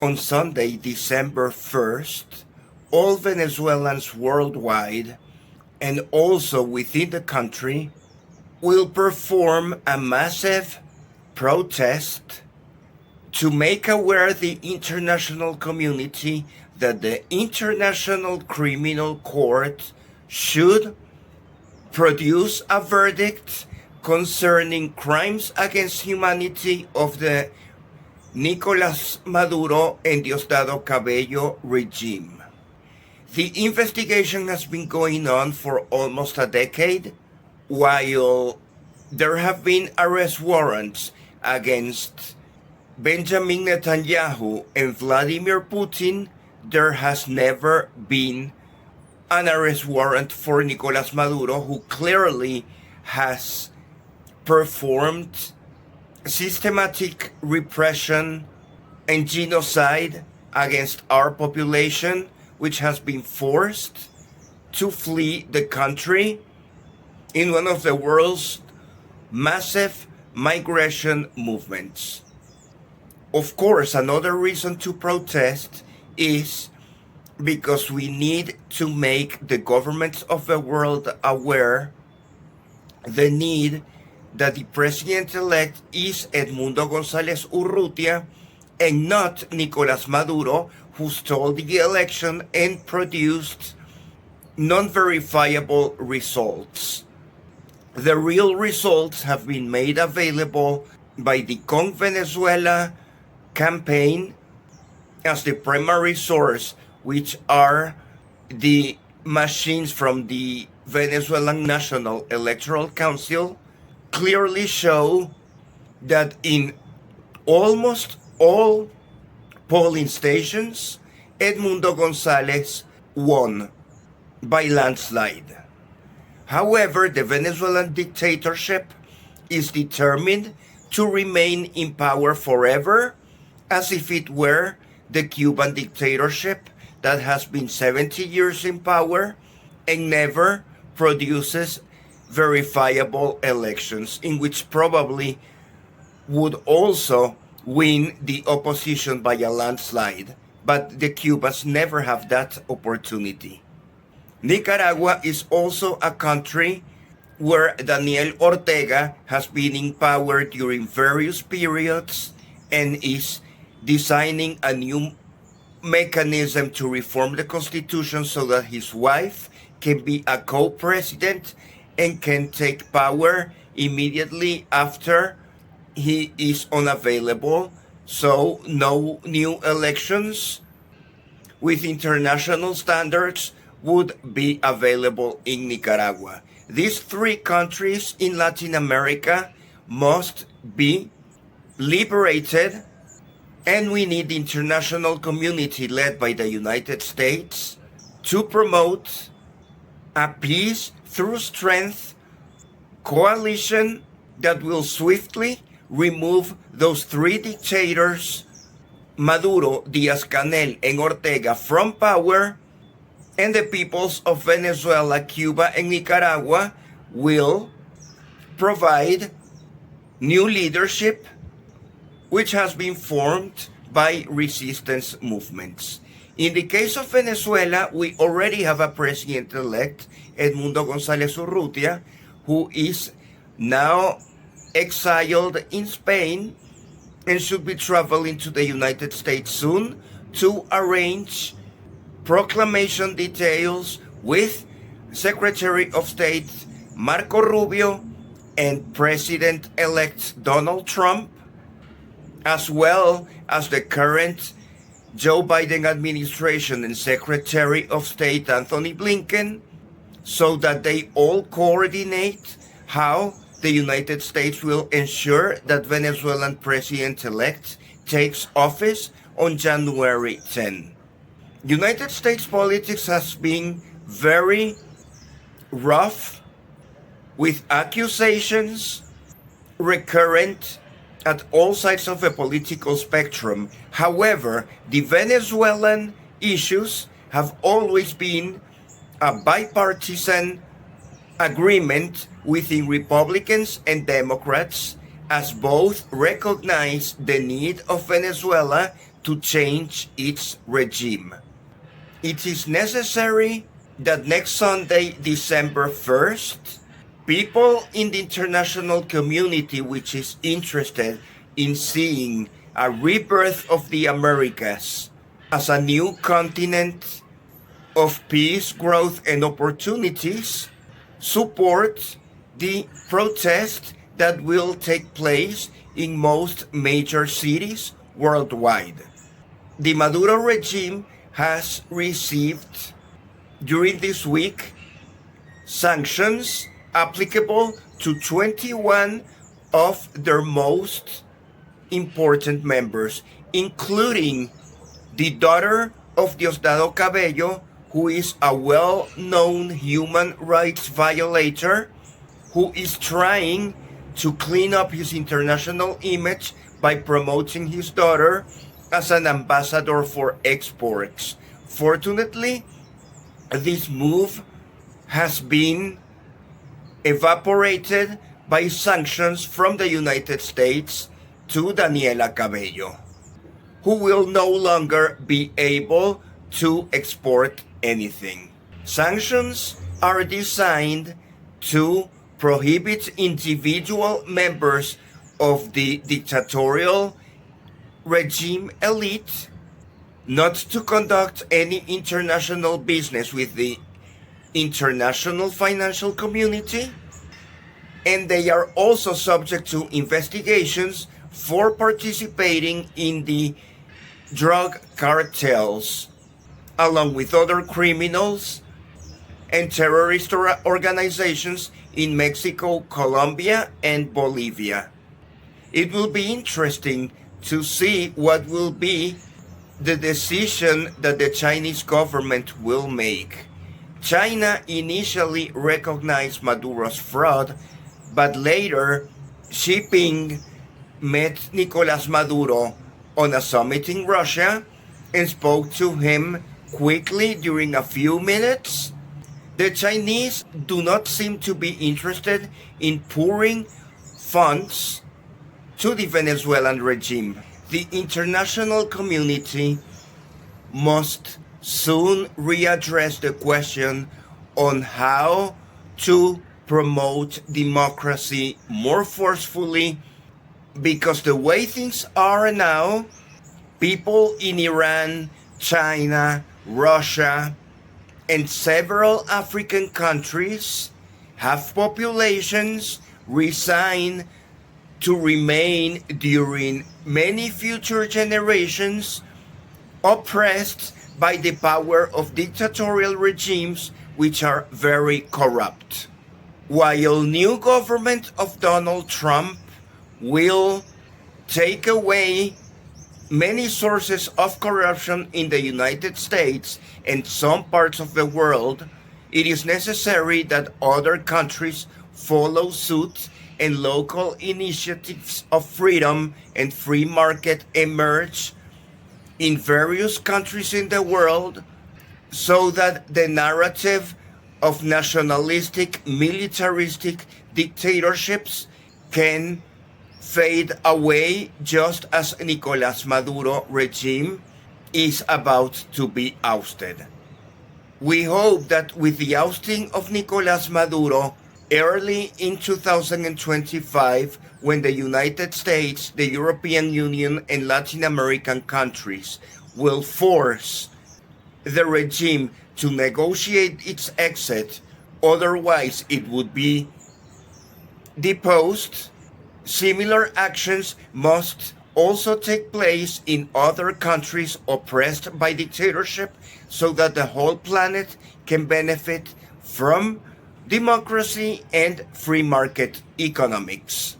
On Sunday, December 1st, all Venezuelans worldwide and also within the country will perform a massive protest to make aware the international community that the International Criminal Court should produce a verdict concerning crimes against humanity of the Nicolás Maduro and Diosdado Cabello regime. The investigation has been going on for almost a decade, while there have been arrest warrants against Benjamin Netanyahu and Vladimir Putin. There has never been an arrest warrant for Nicolás Maduro, who clearly has performed systematic repression and genocide against our population, which has been forced to flee the country in one of the world's massive migration movements. Of course, another reason to protest is because we need to make the governments of the world aware the need that the president-elect is Edmundo González Urrutia and not Nicolás Maduro, who stole the election and produced non-verifiable results. The real results have been made available by the Con Venezuela campaign as the primary source, which are the machines from the Venezuelan National Electoral Council, clearly show that in almost all polling stations, Edmundo González won by landslide. However, the Venezuelan dictatorship is determined to remain in power forever, as if it were the Cuban dictatorship that has been 70 years in power and never produces verifiable elections, in which probably would also win the opposition by a landslide, but the Cubans never have that opportunity. Nicaragua is also a country where Daniel Ortega has been in power during various periods and is designing a new mechanism to reform the constitution so that his wife can be a co-president and can take power immediately after he is unavailable. So no new elections with international standards would be available in Nicaragua. These three countries in Latin America must be liberated, and we need the international community led by the United States to promote a peace through strength coalition that will swiftly remove those three dictators, Maduro, Díaz-Canel, and Ortega, from power, and the peoples of Venezuela, Cuba, and Nicaragua will provide new leadership which has been formed by resistance movements. In the case of Venezuela, we already have a president-elect, Edmundo González Urrutia, who is now exiled in Spain and should be traveling to the United States soon to arrange proclamation details with Secretary of State Marco Rubio and President-elect Donald Trump, as well as the current Joe Biden administration and Secretary of State Anthony Blinken, so that they all coordinate how the United States will ensure that Venezuelan president-elect takes office on January 10. United States politics has been very rough, with accusations recurrent at all sides of the political spectrum. However, the Venezuelan issues have always been a bipartisan agreement within Republicans and Democrats, as both recognize the need of Venezuela to change its regime. It is necessary that next Sunday, December 1st, people in the international community which is interested in seeing a rebirth of the Americas as a new continent of peace, growth, and opportunities, support the protest that will take place in most major cities worldwide. The Maduro regime has received during this week sanctions applicable to 21 of their most important members, including the daughter of Diosdado Cabello, who is a well-known human rights violator who is trying to clean up his international image by promoting his daughter as an ambassador for exports. Fortunately, this move has been evaporated by sanctions from the United States to Daniela Cabello, who will no longer be able to export anything. Sanctions are designed to prohibit individual members of the dictatorial regime elite not to conduct any international business with the international financial community, and they are also subject to investigations for participating in the drug cartels, along with other criminals and terrorist organizations in Mexico, Colombia, and Bolivia. It will be interesting to see what will be the decision that the Chinese government will make. China initially recognized Maduro's fraud, but later Xi Jinping met Nicolás Maduro on a summit in Russia and spoke to him quickly during a few minutes. The Chinese do not seem to be interested in pouring funds to the Venezuelan regime. The international community must soon readdress the question on how to promote democracy more forcefully, because the way things are now, people in Iran, China, Russia, and several African countries have populations resigned to remain during many future generations oppressed by the power of dictatorial regimes which are very corrupt. While new government of Donald Trump will take away many sources of corruption in the United States and some parts of the world, it is necessary that other countries follow suit and local initiatives of freedom and free market emerge in various countries in the world, so that the narrative of nationalistic, militaristic dictatorships can fade away, just as Nicolás Maduro regime is about to be ousted. We hope that with the ousting of Nicolás Maduro early in 2025, when the United States, the European Union, and Latin American countries will force the regime to negotiate its exit, otherwise it would be deposed, similar actions must also take place in other countries oppressed by dictatorship, so that the whole planet can benefit from democracy and free market economics.